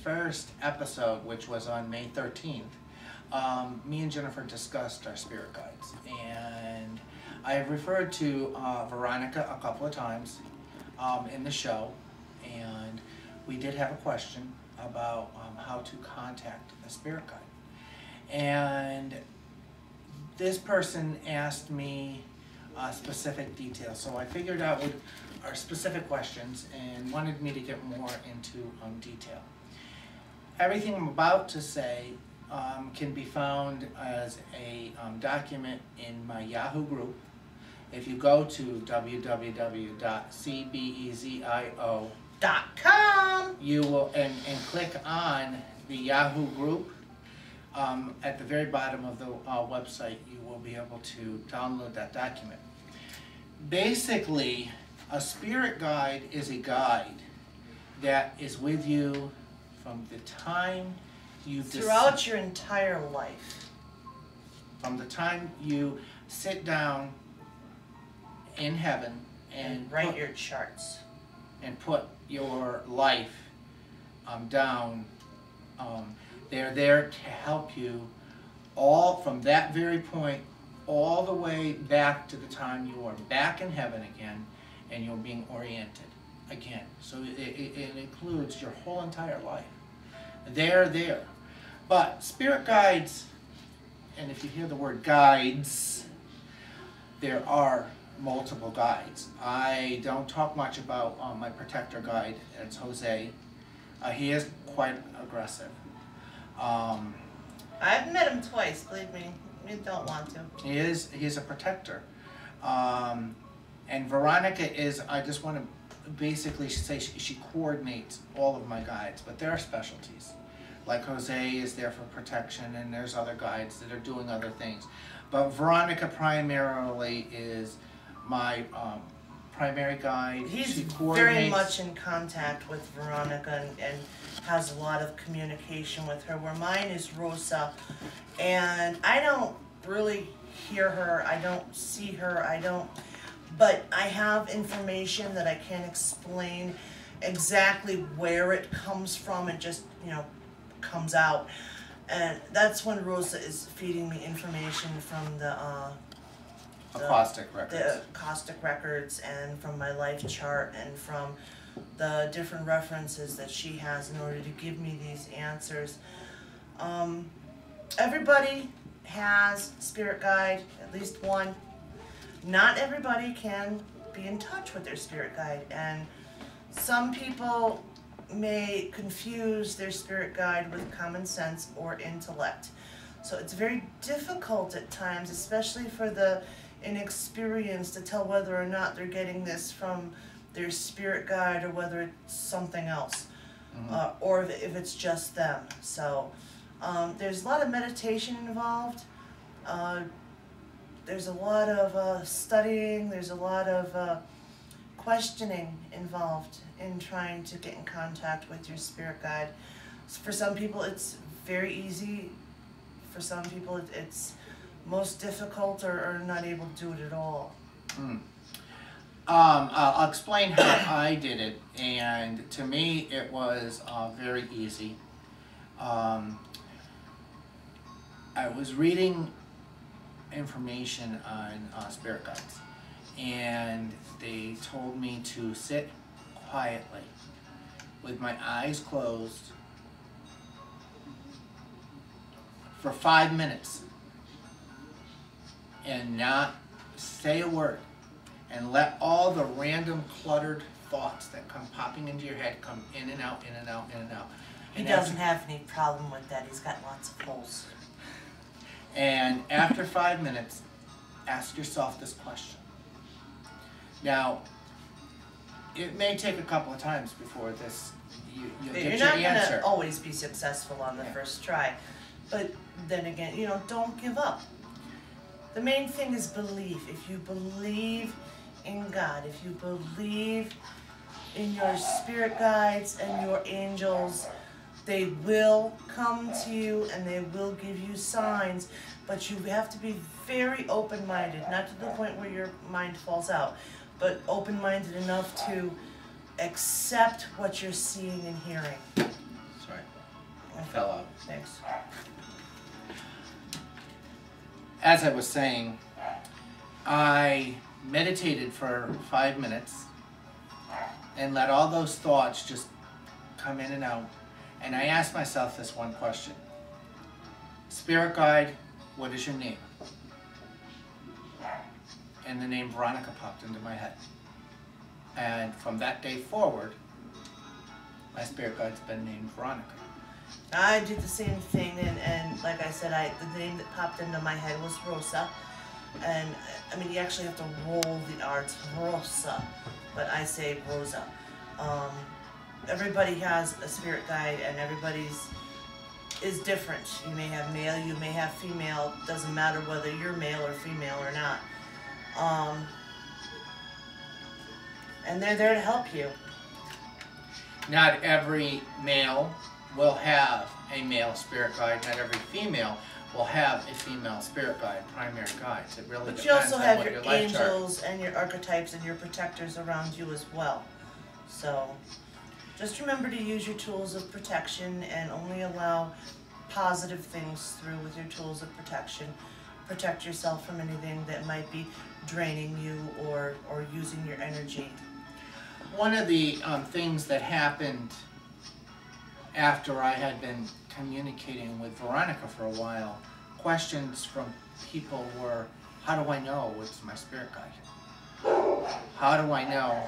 first episode, which was on May 13th, me and Jennifer discussed our spirit guides. And I have referred to Veronica a couple of times in the show. And we did have a question about how to contact a spirit guide. And this person asked me specific details. So I figured out what are specific questions and wanted me to get more into detail. Everything I'm about to say can be found as a document in my Yahoo group. If you go to www.cbezio.com, you will and click on the Yahoo group. At the very bottom of the website, you will be able to download that document. Basically, a spirit guide is a guide that is with you from the time you throughout your entire life. From the time you sit down in heaven and write your charts and put your life down. They're there to help you all from that very point all the way back to the time you are back in heaven again and you're being oriented again. So it includes your whole entire life. They're there. But spirit guides, and if you hear the word guides, there are multiple guides. I don't talk much about my protector guide. It's Jose. He is quite aggressive. I've met him twice, believe me. You don't want to. He's a protector. And Veronica is, I just want to basically say she coordinates all of my guides, but there are specialties. Like Jose is there for protection, and there's other guides that are doing other things. But Veronica primarily is my primary guide. He's very much in contact with Veronica and has a lot of communication with her, where mine is Rosa. And I don't really hear her, I don't see her, but I have information that I can't explain exactly where it comes from. It just, comes out. And that's when Rosa is feeding me information from the caustic records. The caustic records, and from my life chart, and from the different references that she has in order to give me these answers. Everybody has spirit guide, at least one. Not everybody can be in touch with their spirit guide, and some people may confuse their spirit guide with common sense or intellect. So it's very difficult at times, especially for the inexperienced, to tell whether or not they're getting this from their spirit guide or whether it's something else, or if it's just them. So there's a lot of meditation involved. There's a lot of studying. There's a lot of questioning involved in trying to get in contact with your spirit guide. For some people, it's very easy. For some people, it's most difficult or not able to do it at all. I'll explain how I did it, and to me it was very easy. I was reading information on spirit guides, and they told me to sit quietly with my eyes closed for 5 minutes and not say a word, and let all the random cluttered thoughts that come popping into your head come in and out, in and out, in and out. He doesn't have any problem with that. He's got lots of holes. And after 5 minutes, ask yourself this question. Now, it may take a couple of times before you'll get your answer. You're not going to always be successful on the first try. But then again, don't give up. The main thing is belief. If you believe in God, if you believe in your spirit guides and your angels, they will come to you and they will give you signs, but you have to be very open-minded, not to the point where your mind falls out, but open-minded enough to accept what you're seeing and hearing. That's right. Thanks. As I was saying, I meditated for 5 minutes and let all those thoughts just come in and out. And I asked myself this one question. Spirit guide, what is your name? And the name Veronica popped into my head. And from that day forward, my spirit guide's been named Veronica. I did the same thing, and like I said, the name that popped into my head was Rosa. And I mean, you actually have to roll the R. It's Rosa, but I say Rosa. Everybody has a spirit guide, and everybody's is different. You may have male, you may have female. Doesn't matter whether you're male or female or not. And they're there to help you. Not every male will have a male spirit guide. Not every female will have a female spirit guide, primary guides. It really But depends you also on have what your life chart. angels and your archetypes and your protectors around you as well. So just remember to use your tools of protection and only allow positive things through with your tools of protection. Protect yourself from anything that might be draining you or using your energy. One of the things that happened after I had been communicating with Veronica for a while, questions from people were, how do I know it's my spirit guide? How do I know